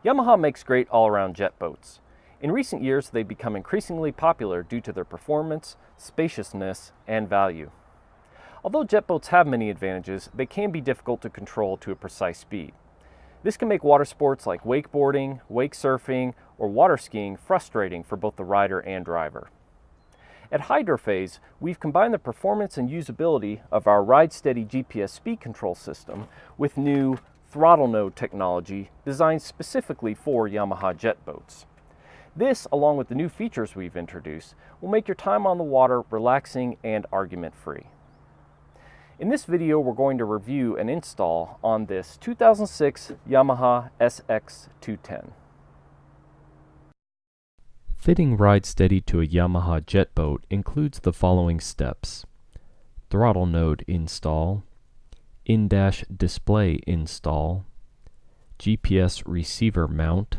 Yamaha makes great all-around jet boats. In recent years, they've become increasingly popular due to their performance, spaciousness, and value. Although jet boats have many advantages, they can be difficult to control to a precise speed. This can make water sports like wakeboarding, wakesurfing, or water skiing frustrating for both the rider and driver. At Hydrophase, we've combined the performance and usability of our Ridesteady GPS speed control system with new Throttle node technology designed specifically for Yamaha jet boats. This, along with the new features we've introduced, will make your time on the water relaxing and argument-free. In this video, we're going to review and install on this 2006 Yamaha SX210. Fitting Ridesteady to a Yamaha jet boat includes the following steps: throttle node install, in-dash display install, GPS receiver mount,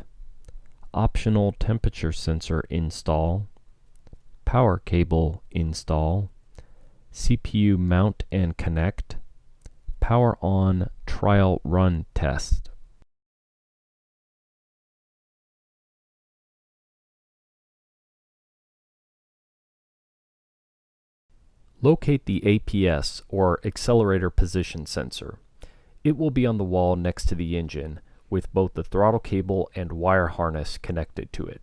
optional temperature sensor install, power cable install, CPU mount and connect, power on trial run test. Locate the APS, or accelerator position sensor. It will be on the wall next to the engine, with both the throttle cable and wire harness connected to it.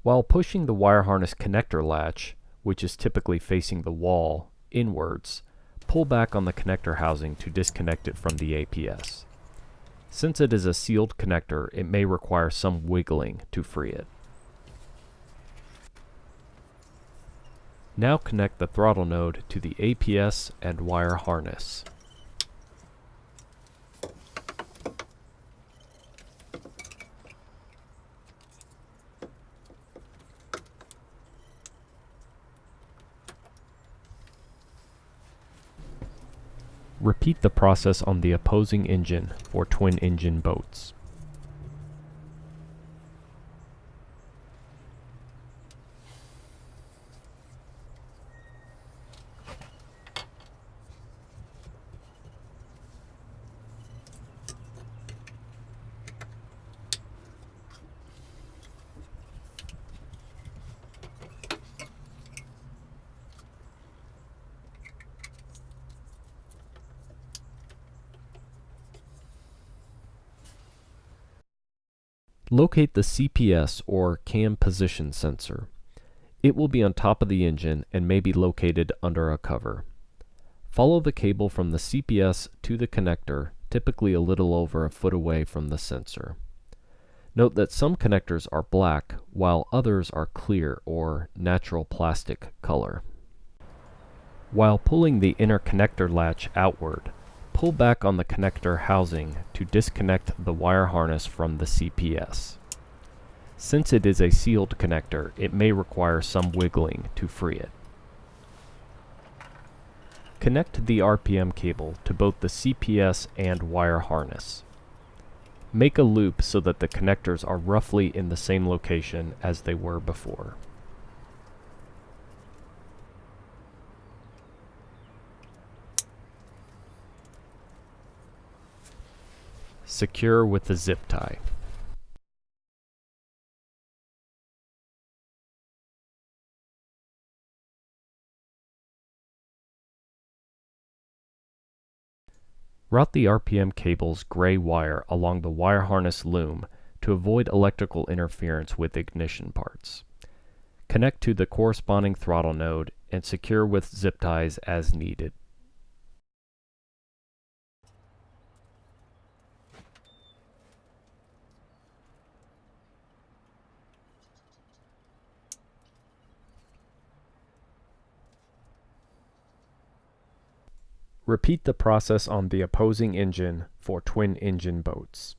While pushing the wire harness connector latch, which is typically facing the wall, inwards, pull back on the connector housing to disconnect it from the APS. Since it is a sealed connector, it may require some wiggling to free it. Now connect the throttle node to the APS and wire harness. Repeat the process on the opposing engine for twin-engine boats. Locate the CPS, or cam position sensor. It will be on top of the engine and may be located under a cover. Follow the cable from the CPS to the connector, typically a little over a foot away from the sensor. Note that some connectors are black, while others are clear or natural plastic color. While pulling the inner connector latch outward, pull back on the connector housing to disconnect the wire harness from the CPS. Since it is a sealed connector, it may require some wiggling to free it. Connect the RPM cable to both the CPS and wire harness. Make a loop so that the connectors are roughly in the same location as they were before. Secure with the zip tie. Route the RPM cable's gray wire along the wire harness loom to avoid electrical interference with ignition parts. Connect to the corresponding throttle node and secure with zip ties as needed. Repeat the process on the opposing engine for twin-engine boats.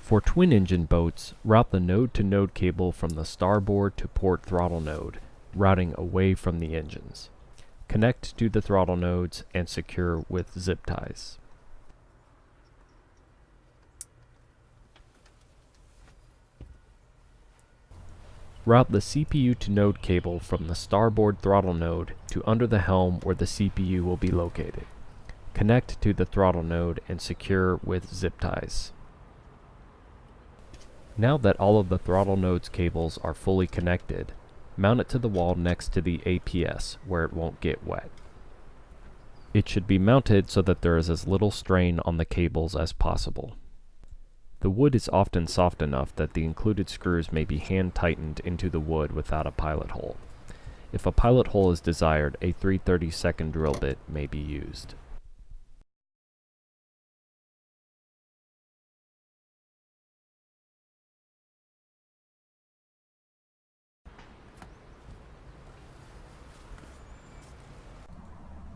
For twin-engine boats, route the node-to-node cable from the starboard to port throttle node, routing away from the engines. Connect to the throttle nodes and secure with zip ties. Route the CPU to node cable from the starboard throttle node to under the helm where the CPU will be located. Connect to the throttle node and secure with zip ties. Now that all of the throttle node's cables are fully connected, mount it to the wall next to the APS where it won't get wet. It should be mounted so that there is as little strain on the cables as possible. The wood is often soft enough that the included screws may be hand tightened into the wood without a pilot hole. If a pilot hole is desired, a 3/32 drill bit may be used.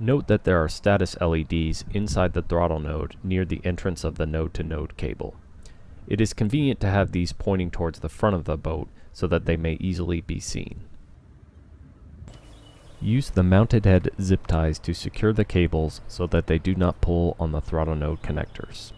Note that there are status LEDs inside the throttle node near the entrance of the node-to-node cable. It is convenient to have these pointing towards the front of the boat so that they may easily be seen. Use the mounted head zip ties to secure the cables so that they do not pull on the throttle node connectors.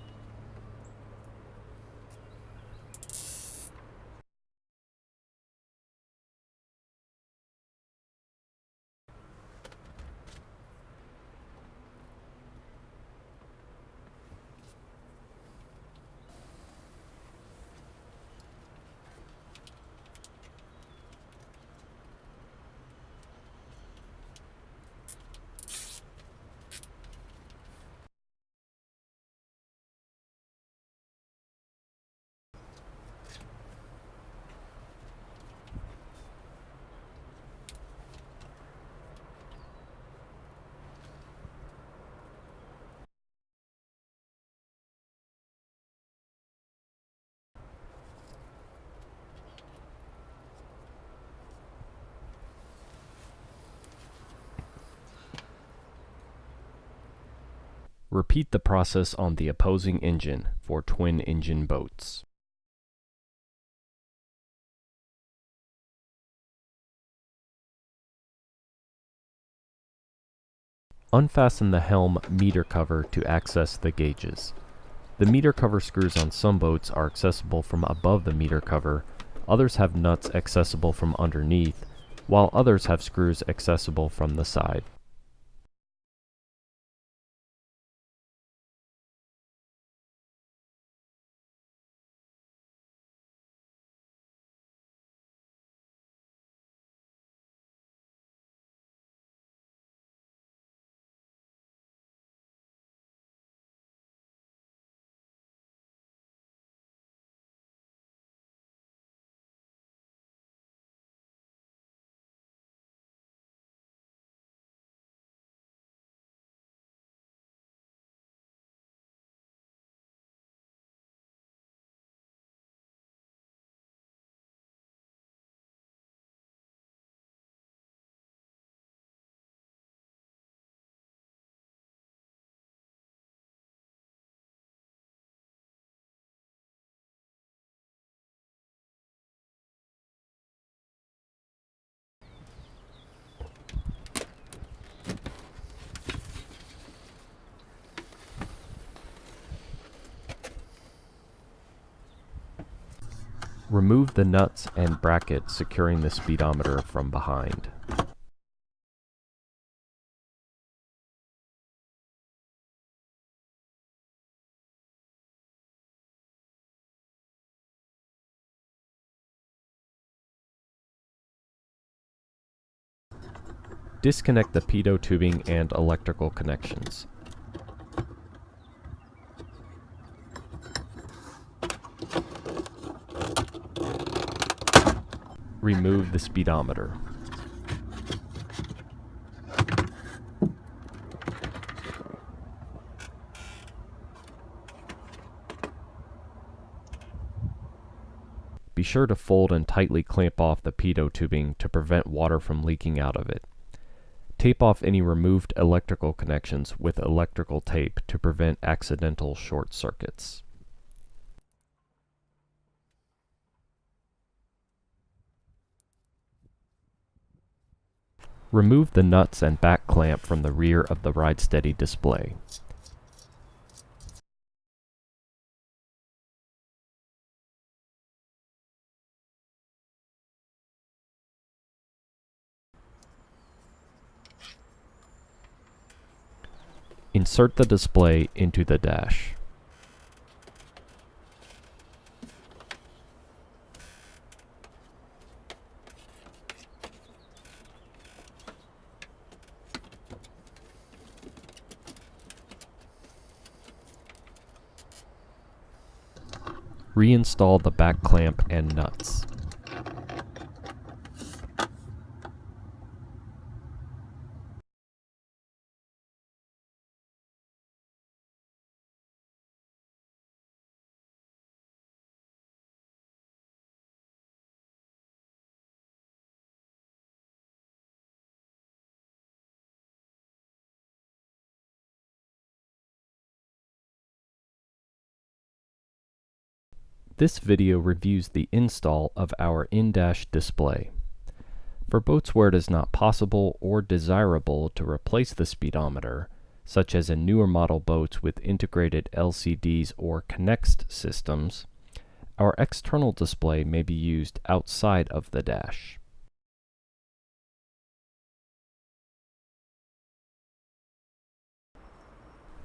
Repeat the process on the opposing engine for twin-engine boats. Unfasten the helm meter cover to access the gauges. The meter cover screws on some boats are accessible from above the meter cover, others have nuts accessible from underneath, while others have screws accessible from the side. Remove the nuts and bracket securing the speedometer from behind. Disconnect the pitot tubing and electrical connections. Remove the speedometer. Be sure to fold and tightly clamp off the pitot tubing to prevent water from leaking out of it. Tape off any removed electrical connections with electrical tape to prevent accidental short circuits. Remove the nuts and back clamp from the rear of the Ridesteady display. Insert the display into the dash. Reinstall the back clamp and nuts. This video reviews the install of our in-dash display. For boats where it is not possible or desirable to replace the speedometer, such as in newer model boats with integrated LCDs or Connect systems, our external display may be used outside of the dash.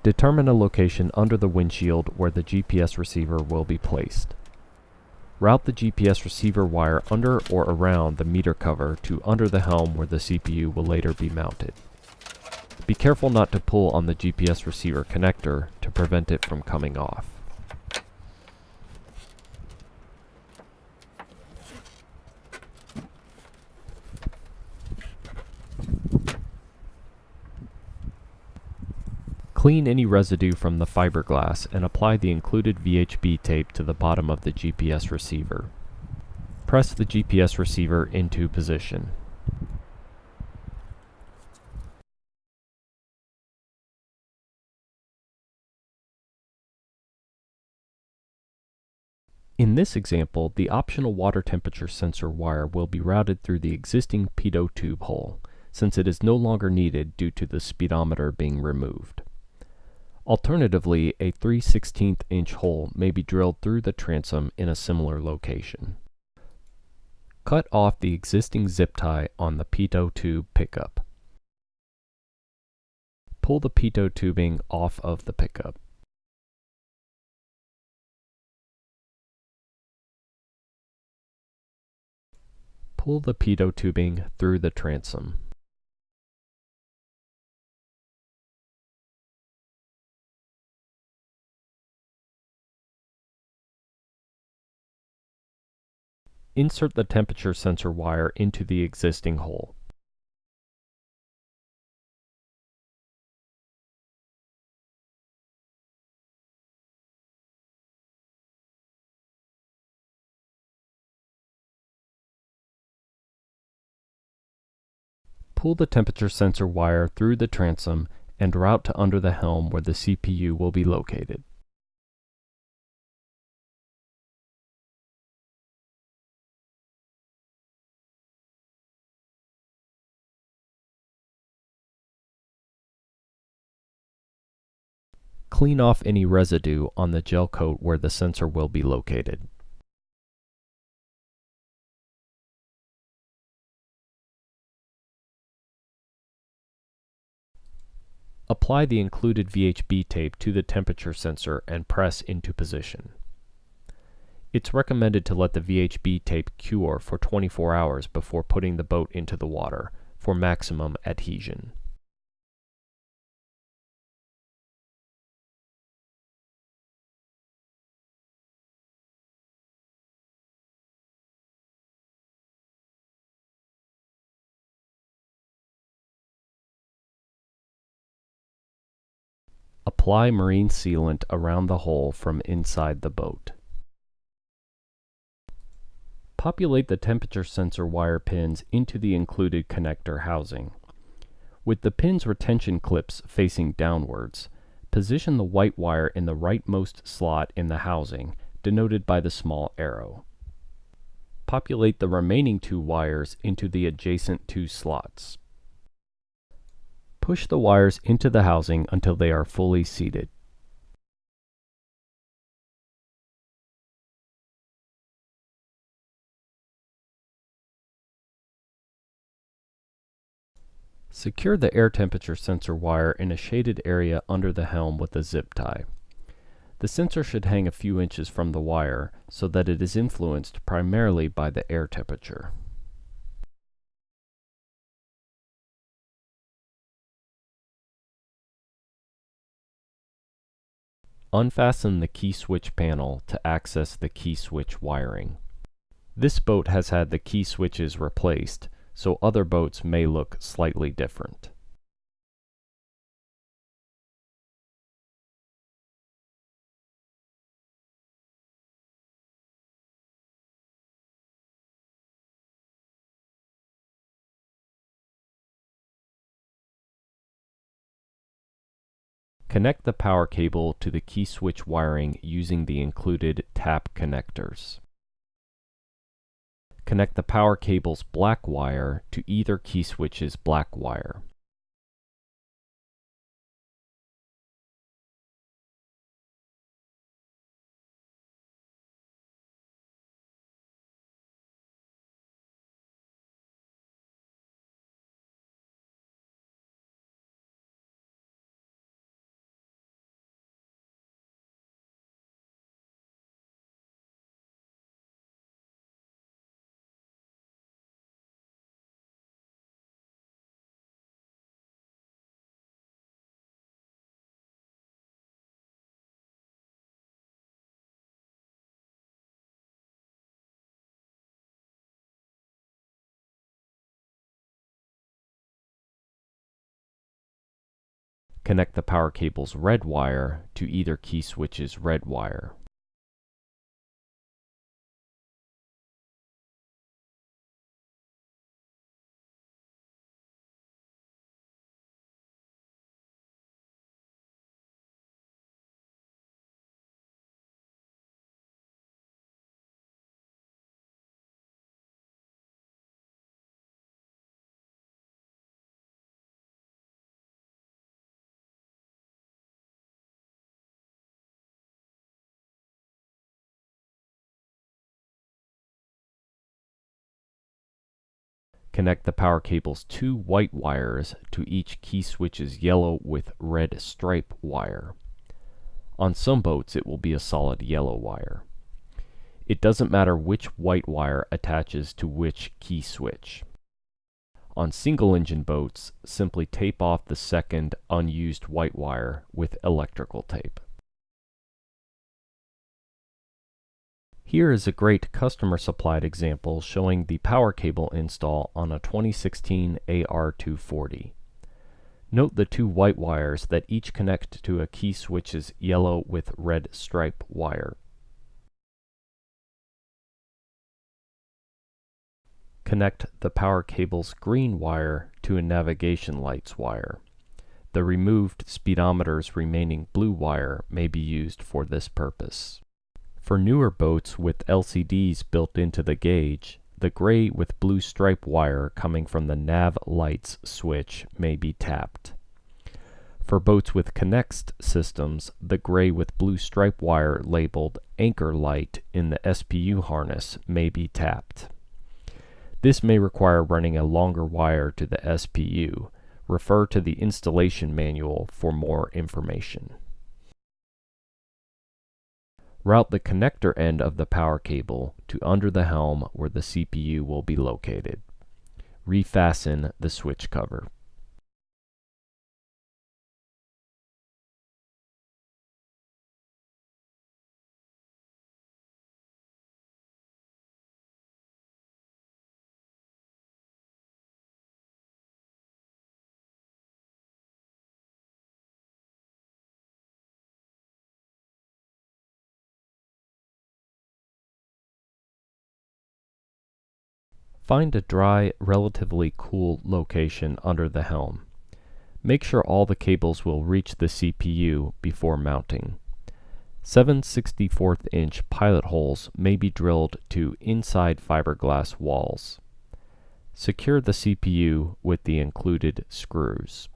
Determine a location under the windshield where the GPS receiver will be placed. Route the GPS receiver wire under or around the meter cover to under the helm where the CPU will later be mounted. Be careful not to pull on the GPS receiver connector to prevent it from coming off. Clean any residue from the fiberglass and apply the included VHB tape to the bottom of the GPS receiver. Press the GPS receiver into position. In this example, the optional water temperature sensor wire will be routed through the existing pitot tube hole, since it is no longer needed due to the speedometer being removed. Alternatively, a 3/16 inch hole may be drilled through the transom in a similar location. Cut off the existing zip tie on the pitot tube pickup. Pull the pitot tubing off of the pickup. Pull the pitot tubing through the transom. Insert the temperature sensor wire into the existing hole. Pull the temperature sensor wire through the transom and route to under the helm where the CPU will be located. Clean off any residue on the gel coat where the sensor will be located. Apply the included VHB tape to the temperature sensor and press into position. It's recommended to let the VHB tape cure for 24 hours before putting the boat into the water for maximum adhesion. Apply marine sealant around the hole from inside the boat. Populate the temperature sensor wire pins into the included connector housing. With the pin's retention clips facing downwards, position the white wire in the rightmost slot in the housing, denoted by the small arrow. Populate the remaining two wires into the adjacent two slots. Push the wires into the housing until they are fully seated. Secure the air temperature sensor wire in a shaded area under the helm with a zip tie. The sensor should hang a few inches from the wire so that it is influenced primarily by the air temperature. Unfasten the key switch panel to access the key switch wiring. This boat has had the key switches replaced, so other boats may look slightly different. Connect the power cable to the key switch wiring using the included tap connectors. Connect the power cable's black wire to either key switch's black wire. Connect the power cable's red wire to either key switch's red wire. Connect the power cable's two white wires to each key switch's yellow with red stripe wire. On some boats it will be a solid yellow wire. It doesn't matter which white wire attaches to which key switch. On single-engine boats, simply tape off the second unused white wire with electrical tape. Here is a great customer-supplied example showing the power cable install on a 2016 AR240. Note the two white wires that each connect to a key switch's yellow with red stripe wire. Connect the power cable's green wire to a navigation lights wire. The removed speedometer's remaining blue wire may be used for this purpose. For newer boats with LCDs built into the gauge, the gray with blue stripe wire coming from the nav lights switch may be tapped. For boats with Connext systems, the gray with blue stripe wire labeled anchor light in the SPU harness may be tapped. This may require running a longer wire to the SPU. Refer to the installation manual for more information. Route the connector end of the power cable to under the helm where the CPU will be located. Refasten the switch cover. Find a dry, relatively cool location under the helm. Make sure all the cables will reach the CPU before mounting. 7/64 inch pilot holes may be drilled to inside fiberglass walls. Secure the CPU with the included screws.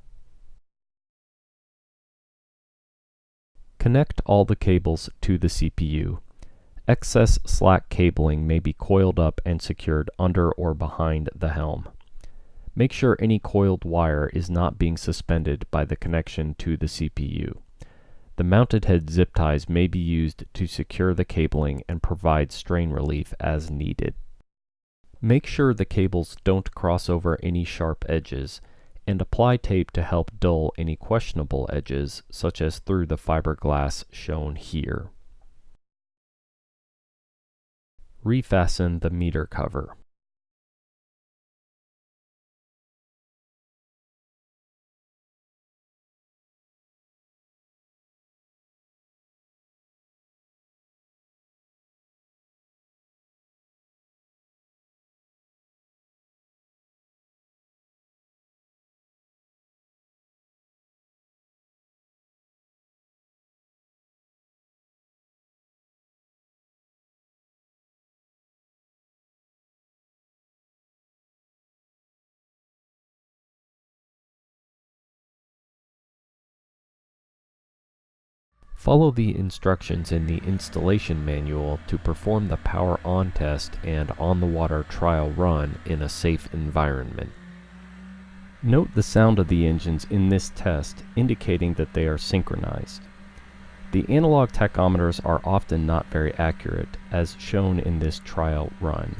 Connect all the cables to the CPU. Excess slack cabling may be coiled up and secured under or behind the helm. Make sure any coiled wire is not being suspended by the connection to the CPU. The mounted head zip ties may be used to secure the cabling and provide strain relief as needed. Make sure the cables don't cross over any sharp edges, and apply tape to help dull any questionable edges, such as through the fiberglass shown here. Refasten the meter cover. Follow the instructions in the installation manual to perform the power on test and on-the-water trial run in a safe environment. Note the sound of the engines in this test, indicating that they are synchronized. The analog tachometers are often not very accurate, as shown in this trial run.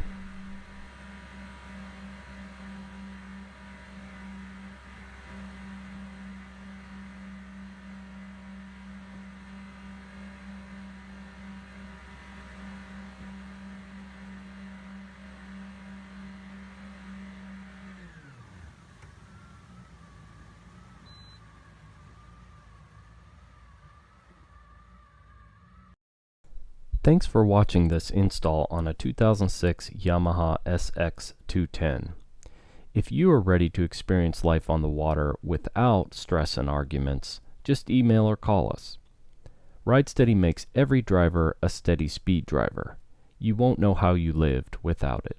Thanks for watching this install on a 2006 Yamaha SX210. If you are ready to experience life on the water without stress and arguments, just email or call us. Ridesteady makes every driver a steady speed driver. You won't know how you lived without it.